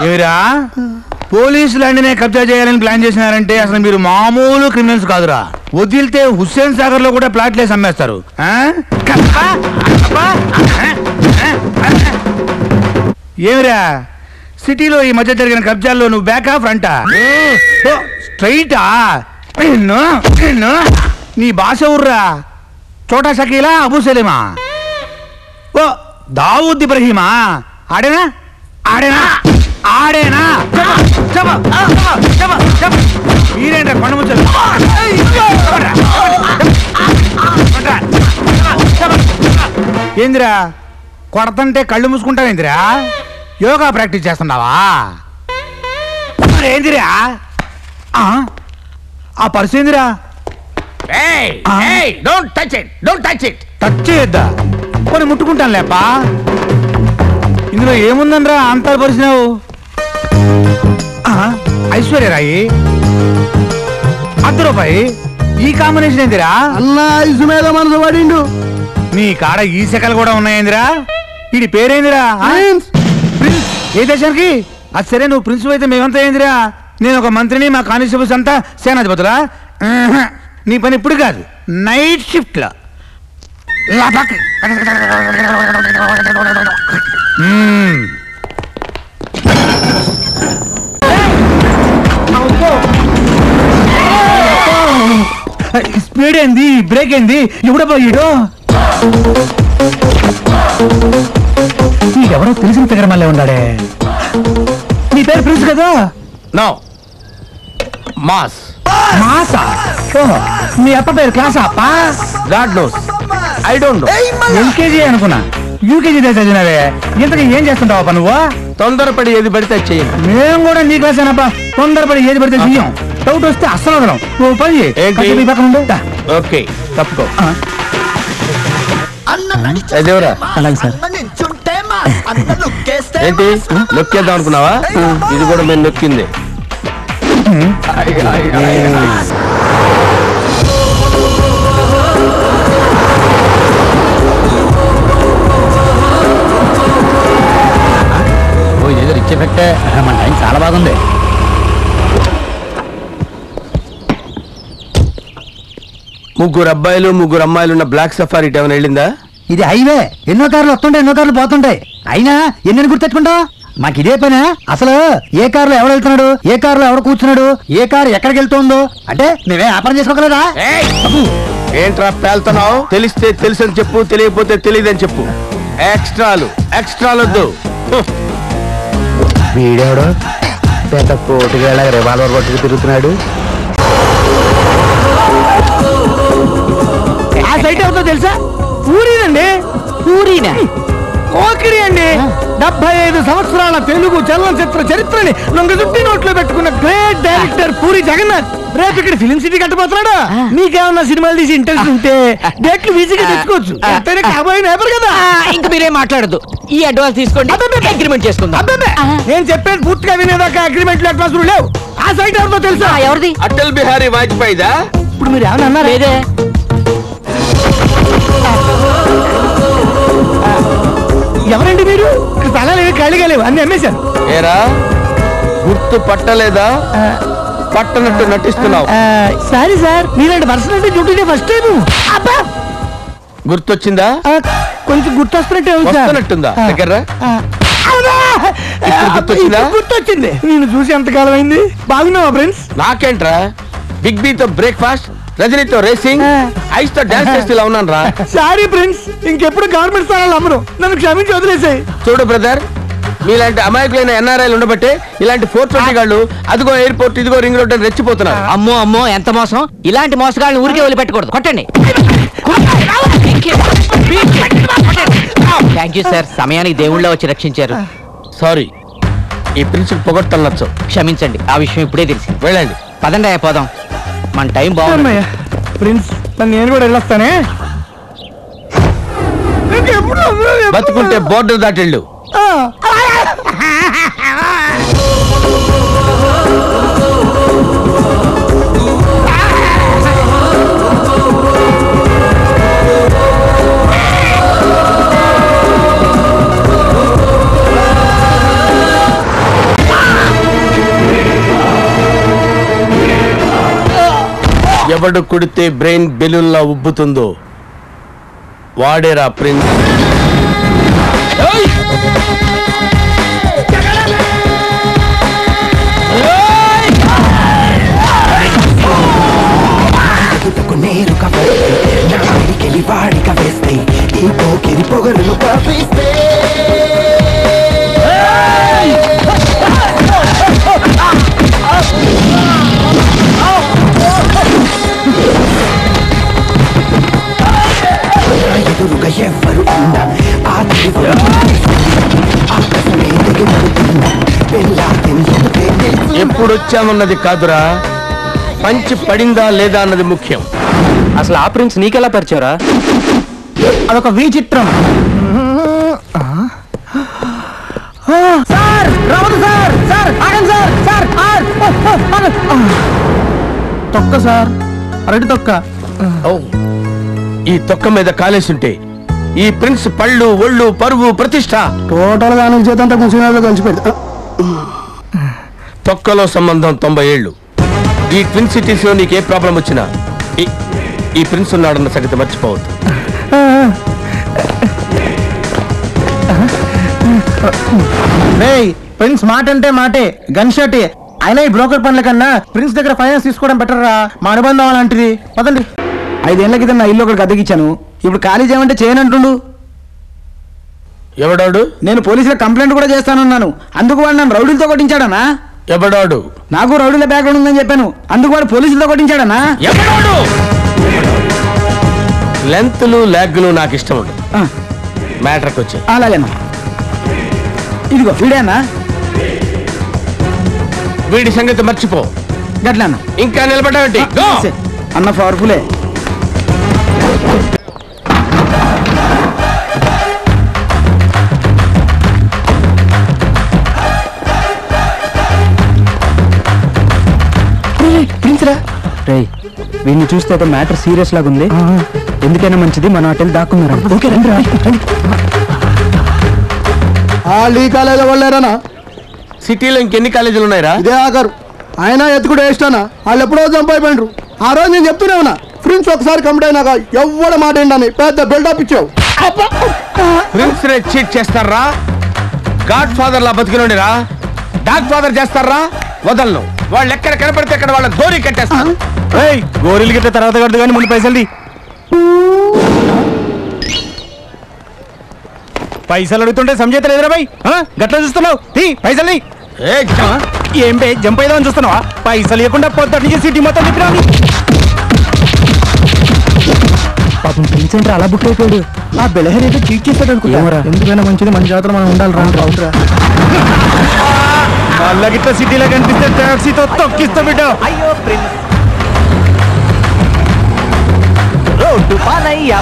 ఏమిరా పోలీసు ల్యాండ్నే కబ్జా చేయాలని ప్లాన్ చేసినారంటే అసలు మీరు మామూలు క్రిమినల్స్ కాదురా. వదిలితే హుస్సేన్ సాగర్ లో కూడా ప్లాట్లేసి అమ్మేస్తారు. ఏమిరా సిటీలో ఈ మధ్య జరిగిన కబ్జాల్లో నువ్వు బ్యాకా ఫ్రంటా? స్ట్రైటా? నీ భాష ఊర్రా? చోటా షకీలా, అబూ సలీమా, ఓ దావూద్ ఇబ్రహీమా? ఆడేనా ఆడేనా ఆడేనా? మీరేంటా పండు ముచ్చలు? ఏందిరా కొడతంటే కళ్ళు మూసుకుంటావేందిరా? యోగా ప్రాక్టీస్ చేస్తున్నావా? ఏందిరా ఆ పర్సు ఏందిరా? టచ్ చేయొద్దా? కొన్ని ముట్టుకుంటాను లేపా. ఇందులో ఏముందనరా అంతా పరిచినావు? ఐశ్వర్యరాయి, ₹100. ఈ కాంబినేషన్ ఏందిరా? అల్లా ఐసు మీద మనసు పడిండు. నీ కాడ ఈ శకలు కూడా ఉన్నాయేందిరా? వీడి పేరేందిరా? ప్రిన్స్. ఏ దేశానికి? అది సరే, నువ్వు ప్రిన్స్ అయితే మేమంతా ఏందిరా? నేను ఒక మంత్రిని, మా కానిస్టేబుల్స్ అంతా సేనాధిపతులా? నీ పని ఇప్పుడు కాదు, నైట్ షిఫ్ట్ లో. స్పీడ్ ఏంది, బ్రేక్ ఏంది? ఎవడపోయాడు? నీకెవరో తెలిసిన దగ్గర మళ్ళీ ఉన్నాడే. నీ పేరు ప్రిన్స్ కదా? No, mass. మాసా? మీ అప్ప పేరు క్లాసా? God knows, I don't know. LKG అనుకున్నా, యూకేజీ చదివినవే. ఇంతకీ ఏం చేస్తుంటావా నువ్వు? తొందరపడి ఏది పడితే చెయ్యండి. మేము కూడా నీ క్లాస్ అనప్ప. తొందరపడి ఏది పడితే చెయ్యం. డౌట్ వస్తే అస్సలు వదలం. నువ్వు పని చేయి, పక్కన ఉండు. ఓకే, తప్పుకో. దేవరా అలాగే సార్. ఏంటి నొక్కేద్దాం అనుకున్నావా? ఇది కూడా మేము నొక్కింది. ఏదో రిచ్ ఎఫెక్టే. మన టైం చాలా బాగుంది. ముగ్గురు అబ్బాయిలు ముగ్గురు అమ్మాయిలు ఉన్న బ్లాక్ సఫారీ ఏమైనా వెళ్ళిందా? ఇది హైవే. ఎన్నో కార్లు వస్తుంటాయి, ఎన్నో కార్లు పోతుంటాయి. అయినా ఎన్ని గుర్తెచ్చుకుంటావు? మాకు ఇదే పనే. అసలు ఏ కారులో ఎవడు వెళ్తున్నాడు, ఏ కారులో ఎవడు కూర్చున్నాడు, ఏ కారు ఎక్కడికి వెళ్తుందో అంటే మేమే వ్యాపారం చేసుకోగలరా? ఏంట్రా పేల్తున్నావు? తెలిస్తే తెలుసని చెప్పు, తెలియకపోతే తెలియదని చెప్పు. ఎక్స్ట్రాలు ఎక్స్ట్రాలొద్దు. వీడెవడు పెద్ద కోటిగా రివాల్వర్ పట్టుకు తిరుగుతున్నాడు? ఆ సైట్ అవుతుందో తెలుసా? పూరీనండి. పూరీనా? కోకిరి అండి. 75 సంవత్సరాల తెలుగు చలనచిత్ర చరిత్రని లొంగజుట్టి నోట్లో పెట్టుకున్న గ్రేట్ డైరెక్టర్ పూరి జగన్నాథ్ రేపు ఇక్కడ ఫిలిం సిటీ కట్టబోతున్నాడు. మీకేమన్నా సినిమాలు తీసి ఇంట్రెస్ట్ ఉంటే డేట్లు ఈజీగా తెచ్చుకోవచ్చు. కాబోయే నేపర్ కదా. ఇంక మీరేం మాట్లాడదు. ఈ అడ్వాన్స్ తీసుకోండి, అగ్రిమెంట్ చేసుకుందాం. నేను చెప్పేది పూర్తిగా వినేదాకా అగ్రిమెంట్లు అడ్వాన్స్ లేవు. ఆ సైట్ ఎవరితో తెలుసా? ఎవరిది? అటల్ బిహారీ వాజ్పేయిదా? ఇప్పుడు మీరు ఏమన్నా అన్నారా? లేదే. ఎవరండి మీరు? స్థలాలు ఖాళీగా లేవు, అన్ని అమ్మేశాను. ఏరా గుర్తు పట్టలేదా? పట్టనట్టు నటిస్తున్నావు. సారీ సార్, మీలాంటి పర్సనాలిటీ డ్యూటీ ఫస్ట్ టైం. గుర్తొచ్చిందా? కొంచెం గుర్తొస్తున్నట్టే వస్తున్నట్టుందా? దగ్గర గుర్తొచ్చింది. నేను చూసి ఎంతకాలం అయింది. బాగున్నావా ఫ్రెండ్స్? నాకేంట్రా, బిగ్ బి తో బ్రేక్ఫాస్ట్, రజనీతో రేసింగ్, ఐస్ తో డాన్స్ చేస్తూ ఉన్నాను రా. సారీ ఫ్రెండ్స్, ఇంకెప్పుడు గవర్నమెంట్ స్థానాలు అమ్మరు. నన్ను క్షమించి వదిలేసాయి. చూడు బ్రదర్, మీలాంటి అమాయకులైన ఎన్ఆర్ఐలు ఉండబట్టే ఇలాంటి 420 గాళ్ళు అదిగో ఎయిర్పోర్ట్, ఇదిగో రింగ్ రోడ్ అని రెచ్చిపోతున్నారు. అమ్మో అమ్మో, ఎంత మోసం! ఇలాంటి మోసగాళ్ళని ఊరికే వదిలిపెట్టకూడదు. కొట్టండి. థ్యాంక్ యూ సార్, సమయానికి దేవుళ్ళ వచ్చి రక్షించారు. సారీ, ఈ ప్రిన్సిపల్ పొగడ్తలు నచ్చవు. క్షమించండి, ఆ విషయం ఇప్పుడే తెలిసి. వెళ్ళండి. పదండి అయ్యా, పోదాం. మన టైం బాగుంది. ప్రిన్స్, నేను కూడా వెళ్ళొస్తానే. బతుకుంటే బోర్డర్ దాటిళ్ళు. ఎవడు కుడితే బ్రెయిన్ బెలూన్లా ఉబ్బుతుందో వాడేరా ప్రిన్స్. ఎప్పుడొచ్చామన్నది కాదురా, పంచి పడిందా లేదా అన్నది ముఖ్యం. అసలు ఆ ప్రిన్స్ నీకెలా పరిచయరా? అదొక విచిత్రం. సార్ రావద్దు సార్, సార్ ఆగండి సార్, సార్ తొక్క సార్, అరటి తొక్క. ఈ తొక్క మీద కాలేసుంటే ఈ ప్రిన్స్ పళ్ళు ఒళ్ళు పరువు ప్రతిష్ట టోటల్ గా నుంచి చేతంతా ముసినాలో కలిసిపోయింది. తొక్కలో సంబంధం 90 ఏళ్ళు. ఈ ట్విన్ సిటీస్ లో నీకే ప్రాబ్లం వచ్చినా ఈ ప్రిన్స్ ఉన్నాడన్న సంగతి మర్చిపోవద్దు. ప్రిన్స్ మాట అంటే మాటే, గన్ షాట్. అయినా ఈ బ్రోకర్ పనుల కన్నా ప్రిన్స్ దగ్గర ఫైనాన్స్ తీసుకోవడం బెటర్ రా. మా అనుబంధం అలాంటిది. పదండి. 5 ఏళ్ల క్రితం నా ఇల్లు ఒకటి అద్దెకిచ్చాను. ఇప్పుడు ఖాళీ చేయమంటే చేయనంటుండు. ఎవడాడు? నేను పోలీసులకు కంప్లైంట్ కూడా చేస్తానన్నాను. అందుకు వాడు నన్ను రౌడీలతో కొట్టించాడనా? ఎవడాడు? నాకు రౌడీల బ్యాక్గ్రౌండ్ ఉందని చెప్పాను. అందుకు వాడు పోలీసులతో కొట్టించాడనా? ఎవడాడు? లెంత్లు లాగ్లు నాకు ఇష్టం ఉండదు. మ్యాటర్కి వచ్చి అలాగేనా? ఇదిగో వీడేనా? వీడి సంగతి మర్చిపో. గట్లా ఇంకా నిలబడ్డావంటి అన్న పవర్ఫులే. రేయ్, వీడిని చూస్తే ఒక మ్యాటర్ సీరియస్ లాగా ఉంది. ఎందుకైనా మంచిది మనం అటెల్ దాక్కున్నారా? ఓకే రండి రా. ఈ కాలేజీలో వాళ్ళేరానా? సిటీలో ఇంకెన్ని కాలేజీలు ఉన్నాయిరా? ఇదే ఆఖరు. ఆయన ఎత్తుకుడు వేస్తానా? వాళ్ళు ఎప్పుడో చంపైపోయినరు. ఆ రోజు నేను చెప్తూనే ఉన్నా, ఫ్రెండ్స్ ఒకసారి కంప్లీట్ అయినాక ఎవ్వడ మాట ఏంటని పెద్ద బిల్డప్ ఇచ్చావు. ప్రిన్స్ రే చీట్ చేస్తారా? గాడ్ ఫాదర్ లా బతికినోడిరా డాగ్ ఫాదర్ చేస్తారా? వదలను. వాళ్ళు ఎక్కడ కనపడితే అక్కడ వాళ్ళ గోరీ కట్టేస్తారు. గోరీలు గిట్ట తర్వాత కడదు కానీ ముందు పైసలు పైసలు అడుగుతుంటే సంజేత లేదురా బాయ్. గట్లా చూస్తున్నావు? పైసలు ఏం బే జంప్ అయిదామని చూస్తున్నావా? పైసలు ఇవ్వకుండా పొద్దుటి నుంచి సిటీ మొత్తం చెప్పినా. పాపం ప్రిన్స్ ఏంట్రా అలా బుక్ అయిపోయాడు? ఆ బెలహర్ అయితే చీట్ చేస్తాడు అనుకుంటా. ఎందుకైనా మంచిది, మన జాతర మనం ఉండాలి. రావురా వాళ్ళ గిట్ల సిటీలో కనిపిస్తే టాక్సీతో తొక్కిస్తా బిడ్డ. అయ్యో ప్రిన్స్ రోడ్డు పానయ్య